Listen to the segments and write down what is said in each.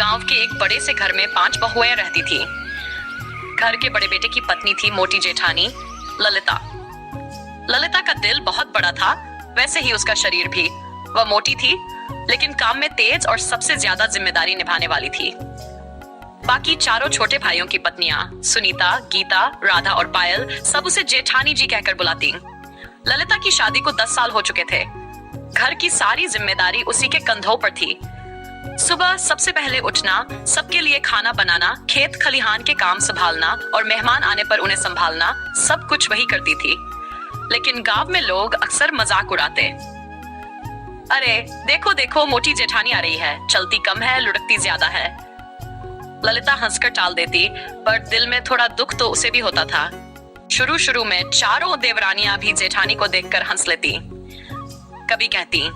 गांव के एक बड़े से घर में 5 बहुएं रहती थी। घर के बड़े बेटे की पत्नी थी मोटी जेठानी ललिता। ललिता का दिल बहुत बड़ा था, वैसे ही उसका शरीर भी। वह मोटी थी, लेकिन काम में तेज और सबसे ज्यादा जिम्मेदारी निभाने वाली थी। बाकी चारों छोटे भाइयों की पत्नियां सुनीता, गीता, राधा और पायल सब उसे जेठानी जी कहकर बुलाती। ललिता की शादी को 10 साल हो चुके थे। घर की सारी जिम्मेदारी उसी के कंधों पर थी। सुबह सबसे पहले उठना, सबके लिए खाना बनाना, खेत खलिहान के काम संभालना और मेहमान आने पर उन्हें संभालना, सब कुछ वही करती थी। लेकिन गांव में लोग अक्सर मजाक उड़ाते। अरे देखो देखो, मोटी जेठानी आ रही है, चलती कम है, लुढ़कती ज्यादा है। ललिता हंसकर टाल देती, पर दिल में थोड़ा दुख तो उसे भी होता था। शुरू शुरू में चारों देवरानियां भी जेठानी को देखकर हंस लेती। कभी कहती,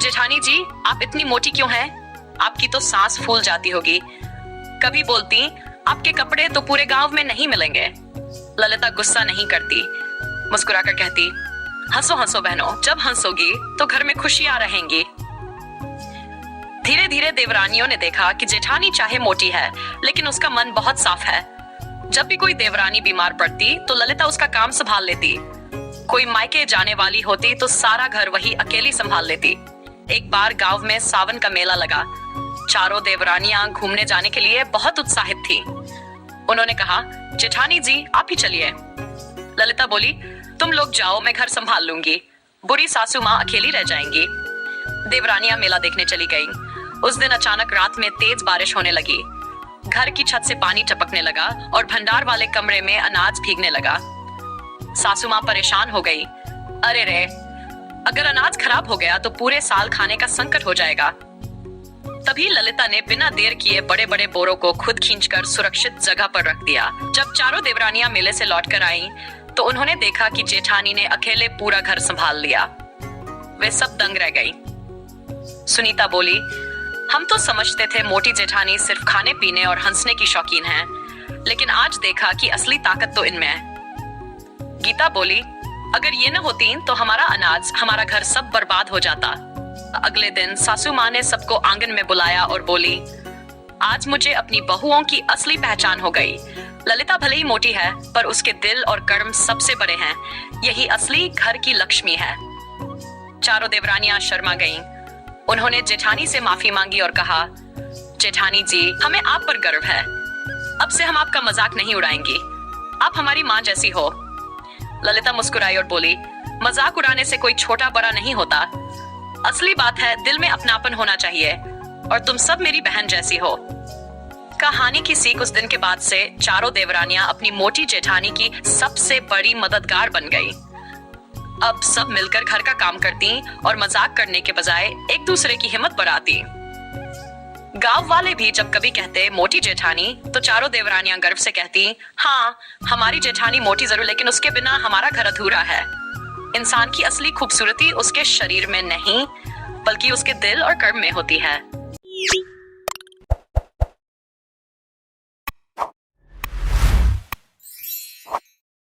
जेठानी जी आप इतनी मोटी क्यों हैं? आपकी तो सांस फूल जाती होगी। कभी बोलती, आपके कपड़े तो पूरे गांव में नहीं मिलेंगे। ललिता गुस्सा नहीं करती, मुस्कुराकर कहती, हंसो हंसो बहनों, जब हंसोगी तो घर में खुशियां रहेंगी। धीरे धीरे देवरानियों ने देखा कि जेठानी चाहे मोटी है, लेकिन उसका मन बहुत साफ है। जब भी कोई देवरानी बीमार पड़ती तो ललिता उसका काम संभाल लेती। कोई मायके जाने वाली होती तो सारा घर वही अकेली संभाल लेती। एक बार गांव में सावन का मेला लगा। चारों देवरानियां घूमने जाने के लिए बहुत उत्साहित थी। उन्होंने कहा, जेठानी जी आप ही चलिए। ललिता बोली, तुम लोग जाओ, मैं घर संभाल लूंगी। बुरी सासू माँ अकेली रह जाएंगी। देवरानियां मेला देखने चली गईं। उस दिन अचानक रात में तेज बारिश होने लगी। घर की छत से पानी टपकने लगा और भंडार वाले कमरे में अनाज भीगने लगा। सासू माँ परेशान हो गई। अरे रे, अगर अनाज खराब हो गया तो पूरे साल खाने का संकट हो जाएगा। तभी ललिता ने बिना देर किए बड़े बड़े बोरों को खुद खींचकर सुरक्षित जगह पर रख दिया। जब चारों देवरानियां मेले से लौटकर आईं, तो उन्होंने देखा कि जेठानी ने अकेले पूरा घर संभाल लिया। वे सब दंग रह गई। सुनीता बोली, हम तो समझते थे मोटी जेठानी सिर्फ खाने पीने और हंसने की शौकीन है, लेकिन आज देखा कि असली ताकत तो इनमें है। गीता बोली, अगर ये न होती तो हमारा अनाज, हमारा घर सब बर्बाद हो जाता। अगले दिन सासू माँ ने सबको आंगन में बुलाया और बोली, आज मुझे अपनी बहुओं की असली पहचान हो गई। ललिता भले ही मोटी है, पर उसके दिल और कर्म सबसे बड़े हैं। यही असली घर की लक्ष्मी है। चारों देवरानियां शर्मा गईं। उन्होंने जेठानी से माफी मांगी और कहा, जेठानी जी हमें आप पर गर्व है। अब से हम आपका मजाक नहीं उड़ाएंगी। आप हमारी माँ जैसी हो। ललिता मुस्कुराई और बोली, मजाक उड़ाने से कोई छोटा बड़ा नहीं होता। असली बात है दिल में अपनापन होना चाहिए, और तुम सब मेरी बहन जैसी हो। कहानी की सीख उस दिन के बाद से चारों देवरानियां अपनी मोटी जेठानी की सबसे बड़ी मददगार बन गई। अब सब मिलकर घर का काम करती और मजाक करने के बजाय एक दूसरे की हिम्मत बढ़ाती। गांव वाले भी जब कभी कहते मोटी जेठानी, तो चारों देवरानियां गर्व से कहती, हाँ हमारी जेठानी मोटी जरूर, लेकिन उसके बिना हमारा घर अधूरा है। इंसान की असली खूबसूरती उसके शरीर में नहीं, बल्कि उसके दिल और कर्म में होती है।